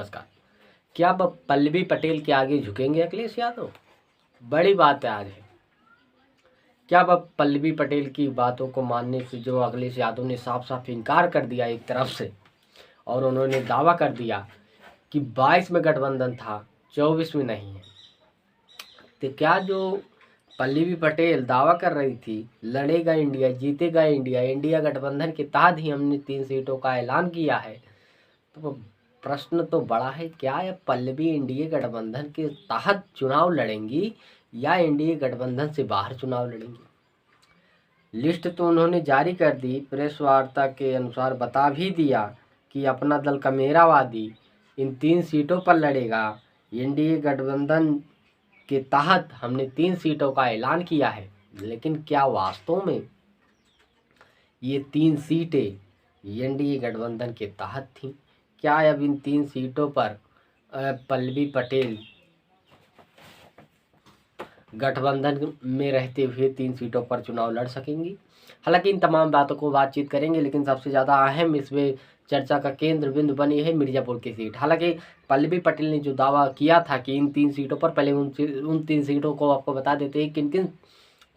नमस्कार। क्या अब पल्लवी पटेल के आगे झुकेंगे अखिलेश यादव? बड़ी बात है आज है। क्या अब पल्लवी पटेल की बातों को मानने से जो अखिलेश यादव ने साफ साफ इनकार कर दिया एक तरफ से, और उन्होंने दावा कर दिया कि 22 में गठबंधन था, 24 में नहीं है। तो क्या जो पल्लवी पटेल दावा कर रही थी लड़ेगा इंडिया, जीतेगा इंडिया, इंडिया गठबंधन के तहत ही हमने 3 सीटों का ऐलान किया है, तो प्रश्न तो बड़ा है। क्या यह पल्लवी इंडिया गठबंधन के तहत चुनाव लड़ेंगी या इंडिया गठबंधन से बाहर चुनाव लड़ेंगी? लिस्ट तो उन्होंने जारी कर दी, प्रेस वार्ता के अनुसार बता भी दिया कि अपना दल कमेरावादी इन 3 सीटों पर लड़ेगा। एनडीए गठबंधन के तहत हमने 3 सीटों का ऐलान किया है, लेकिन क्या वास्तव में ये 3 सीटें एनडीए गठबंधन के तहत थीं? क्या अब इन 3 सीटों पर पल्लवी पटेल गठबंधन में रहते हुए 3 सीटों पर चुनाव लड़ सकेंगी? हालांकि इन तमाम बातों को बातचीत करेंगे, लेकिन सबसे ज़्यादा अहम इसमें चर्चा का केंद्र बिंदु बनी है मिर्ज़ापुर की सीट। हालांकि पल्लवी पटेल ने जो दावा किया था कि इन 3 सीटों पर, पहले उन 3 सीटों को आपको बता देते हैं किन किन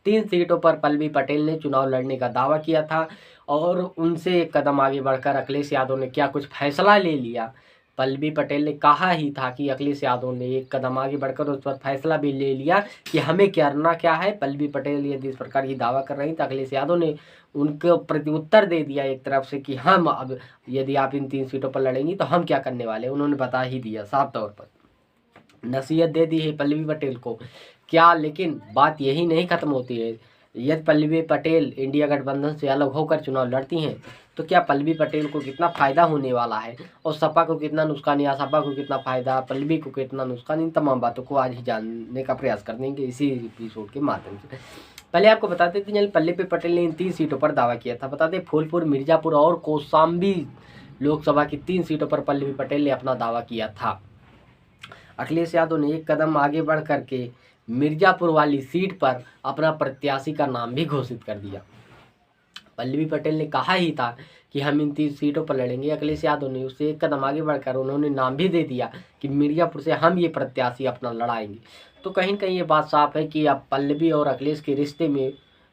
3 सीटों पर पल्लवी पटेल ने चुनाव लड़ने का दावा किया था, और उनसे एक कदम आगे बढ़कर अखिलेश यादव ने क्या कुछ फैसला ले लिया। पल्लवी पटेल ने कहा ही था कि अखिलेश यादव ने एक कदम आगे बढ़कर उस पर फैसला भी ले लिया कि हमें करना क्या है। पल्लवी पटेल यदि इस प्रकार की दावा कर रही तो अखिलेश यादव ने उनको प्रत्युत्तर दे दिया एक तरफ से कि हम अब यदि आप इन 3 सीटों पर लड़ेंगी तो हम क्या करने वाले, उन्होंने बता ही दिया साफ तौर पर, नसीहत दे दी है पल्लवी पटेल को। क्या लेकिन बात यही नहीं खत्म होती है। यदि पल्लवी पटेल इंडिया गठबंधन से अलग होकर चुनाव लड़ती हैं तो क्या पल्लवि पटेल को कितना फ़ायदा होने वाला है और सपा को कितना नुकसान, या सपा को कितना फ़ायदा, पल्लवी को कितना नुकसान, इन तमाम बातों को आज ही जानने का प्रयास कर देंगे इसी एपिसोड के माध्यम से। पहले आपको बता देते हैं, पल्लवी पटेल ने इन 3 सीटों पर दावा किया था। बता दें, फूलपुर, मिर्ज़ापुर और कौशाम्बी लोकसभा की 3 सीटों पर पल्लवी पटेल ने अपना दावा किया था। अखिलेश यादव ने एक कदम आगे बढ़ करके मिर्ज़ापुर वाली सीट पर अपना प्रत्याशी का नाम भी घोषित कर दिया। पल्लवी पटेल ने कहा ही था कि हम इन 3 सीटों पर लड़ेंगे। अखिलेश यादव ने उससे एक कदम आगे बढ़कर उन्होंने नाम भी दे दिया कि मिर्ज़ापुर से हम ये प्रत्याशी अपना लड़ाएंगे। तो कहीं न कहीं ये बात साफ है कि अब पल्लवी और अखिलेश के रिश्ते में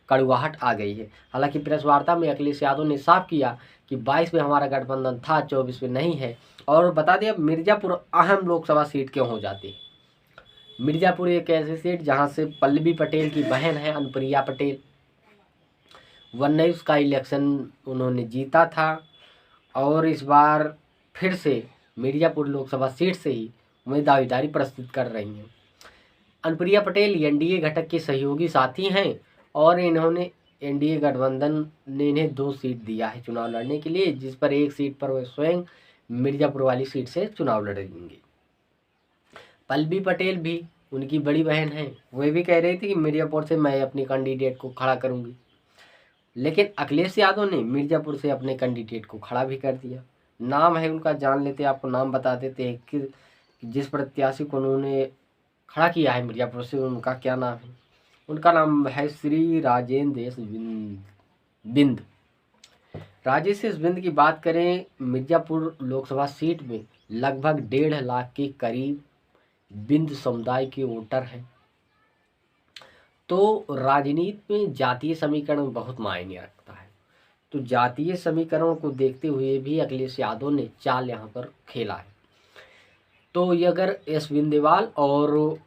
कड़वाहट आ गई है। हालांकि प्रेस वार्ता में अखिलेश यादव ने साफ किया कि 22 में हमारा गठबंधन था, 24 में नहीं है। और बता दें, अब मिर्ज़ापुर अहम लोकसभा सीट क्यों हो जाती है। मिर्ज़ापुर एक ऐसी सीट जहाँ से पल्लवी पटेल की बहन है अनुप्रिया पटेल, 19 का इलेक्शन उन्होंने जीता था, और इस बार फिर से मिर्ज़ापुर लोकसभा सीट से ही उन्हें दावेदारी प्रस्तुत कर रही हैं। अनुप्रिया पटेल एनडीए घटक के सहयोगी साथी हैं, और इन्होंने एनडीए गठबंधन ने इन्हें 2 सीट दिया है चुनाव लड़ने के लिए, जिस पर एक सीट पर वे स्वयं मिर्ज़ापुर वाली सीट से चुनाव लड़ेंगे। पल्लवी पटेल भी उनकी बड़ी बहन हैं, वे भी कह रही थी कि मिर्ज़ापुर से मैं अपनी कैंडिडेट को खड़ा करूंगी, लेकिन अखिलेश यादव ने मिर्ज़ापुर से अपने कैंडिडेट को खड़ा भी कर दिया। नाम है उनका, जान लेते, आपको नाम बता देते हैं कि जिस प्रत्याशी को उन्होंने खड़ा किया है मिर्ज़ापुर से, उनका क्या नाम है। उनका नाम है श्री राजेश बिंद। राजेश बिंद की बात करें, मिर्ज़ापुर लोकसभा सीट में लगभग 1.5 लाख के करीब बिंद समुदाय के वोटर हैं। तो राजनीति में जातीय समीकरण बहुत मायने रखता है। तो जातीय समीकरण को देखते हुए भी अखिलेश यादव ने चाल यहाँ पर खेला है। तो ये अगर एस बिंदेवाल और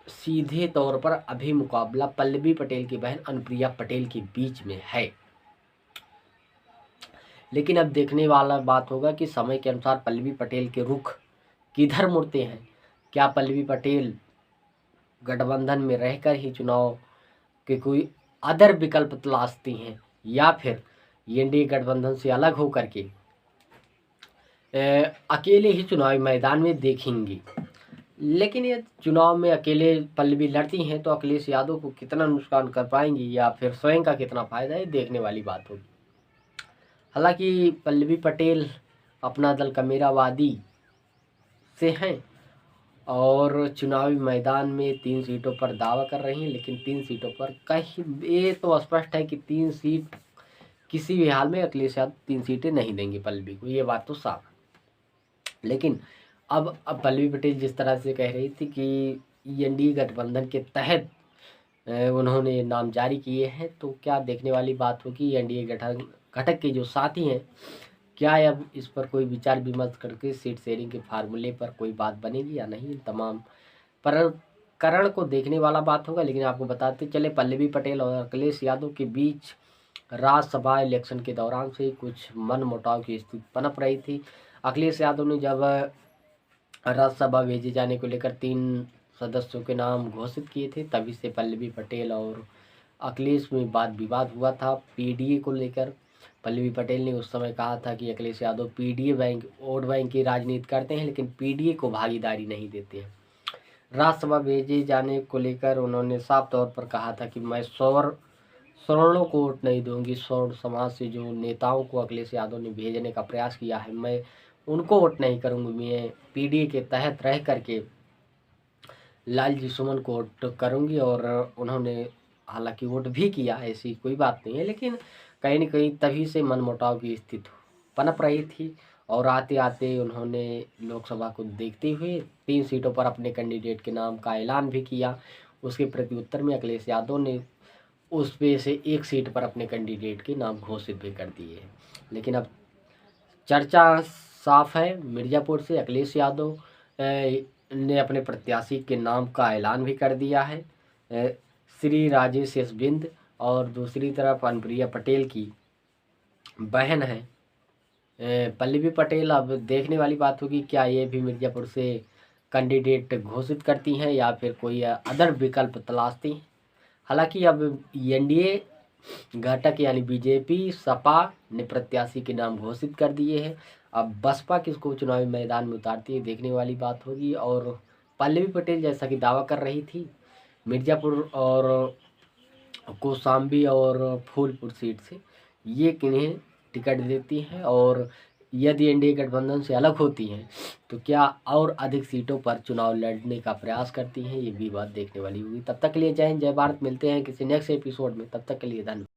सीधे तौर पर अभी मुकाबला पल्लवी पटेल की बहन अनुप्रिया पटेल के बीच में है, लेकिन अब देखने वाला बात होगा कि समय के अनुसार पल्लवी पटेल के रुख किधर मुड़ते हैं। क्या पल्लवी पटेल गठबंधन में रहकर ही चुनाव के कोई अदर विकल्प तलाशती हैं, या फिर एनडीए गठबंधन से अलग होकर के अकेले ही चुनावी मैदान में देखेंगी। लेकिन ये चुनाव में अकेले पल्लवी लड़ती हैं तो अखिलेश यादव को कितना नुकसान कर पाएंगी, या फिर स्वयं का कितना फायदा है, देखने वाली बात होगी। हालांकि पल्लवी पटेल अपना दल कमेरावादी से हैं और चुनावी मैदान में 3 सीटों पर दावा कर रही हैं, लेकिन 3 सीटों पर कहीं ये तो स्पष्ट है कि 3 सीट किसी भी हाल में अखिलेश यादव 3 सीटें नहीं देंगे पल्लवी को, ये बात तो साफ है। लेकिन अब पल्लवी पटेल जिस तरह से कह रही थी कि एनडीए गठबंधन के तहत उन्होंने नाम जारी किए हैं, तो क्या देखने वाली बात होगी। एनडीए घटक के जो साथी हैं, क्या अब इस पर कोई विचार विमर्श करके सीट शेयरिंग के फार्मूले पर कोई बात बनेगी या नहीं, तमाम प्रकरण को देखने वाला बात होगा। लेकिन आपको बताते चले, पल्लवी पटेल और अखिलेश यादव के बीच राज्यसभा इलेक्शन के दौरान से कुछ मनमुटाव की स्थिति पनप रही थी। अखिलेश यादव ने जब राज्यसभा भेजे जाने को लेकर 3 सदस्यों के नाम घोषित किए थे, तभी से पल्लवी पटेल और अखिलेश में वाद विवाद हुआ था पीडीए को लेकर। पल्लवी पटेल ने उस समय कहा था कि Akhilesh Yadav PDA bank, vote bank की राजनीति करते हैं, लेकिन पीडीए को भागीदारी नहीं देते हैं। राज्यसभा भेजे जाने को लेकर उन्होंने साफ तौर पर कहा था कि मैं सवर्णों को वोट नहीं दूंगी। सवर्ण समाज से जो नेताओं को अखिलेश यादव ने भेजने का प्रयास किया है, मैं उनको वोट नहीं करूंगी। मैं पीडीए के तहत रह करके लालजी सुमन को वोट करूंगी। और उन्होंने हालांकि वोट भी किया, ऐसी कोई बात नहीं है, लेकिन कहीं न कहीं तभी से मनमुटाव की स्थिति पनप रही थी। और आते आते उन्होंने लोकसभा को देखते हुए 3 सीटों पर अपने कैंडिडेट के नाम का ऐलान भी किया। उसके प्रत्युत्तर में अखिलेश यादव ने उस पे से 1 सीट पर अपने कैंडिडेट के नाम घोषित भी कर दिए हैं। लेकिन अब चर्चा साफ है, मिर्ज़ापुर से अखिलेश यादव ने अपने प्रत्याशी के नाम का ऐलान भी कर दिया है, श्री राजेश एस बिंद। और दूसरी तरफ अनुप्रिया पटेल की बहन है पल्लवी पटेल। अब देखने वाली बात होगी, क्या ये भी मिर्ज़ापुर से कैंडिडेट घोषित करती हैं या फिर कोई अदर विकल्प तलाशती हैं। हालांकि अब एनडीए घटक यानी बीजेपी सपा ने प्रत्याशी के नाम घोषित कर दिए हैं। अब बसपा किसको चुनावी मैदान में उतारती है, देखने वाली बात होगी। और पल्लवी पटेल जैसा कि दावा कर रही थी, मिर्ज़ापुर और कौशाम्बी और फूलपुर सीट से ये किन्हें टिकट देती हैं, और यदि एनडीए गठबंधन से अलग होती हैं तो क्या और अधिक सीटों पर चुनाव लड़ने का प्रयास करती हैं, ये भी बात देखने वाली होगी। तब तक के लिए जय हिंद, जय भारत। मिलते हैं किसी नेक्स्ट एपिसोड में, तब तक के लिए धन्यवाद।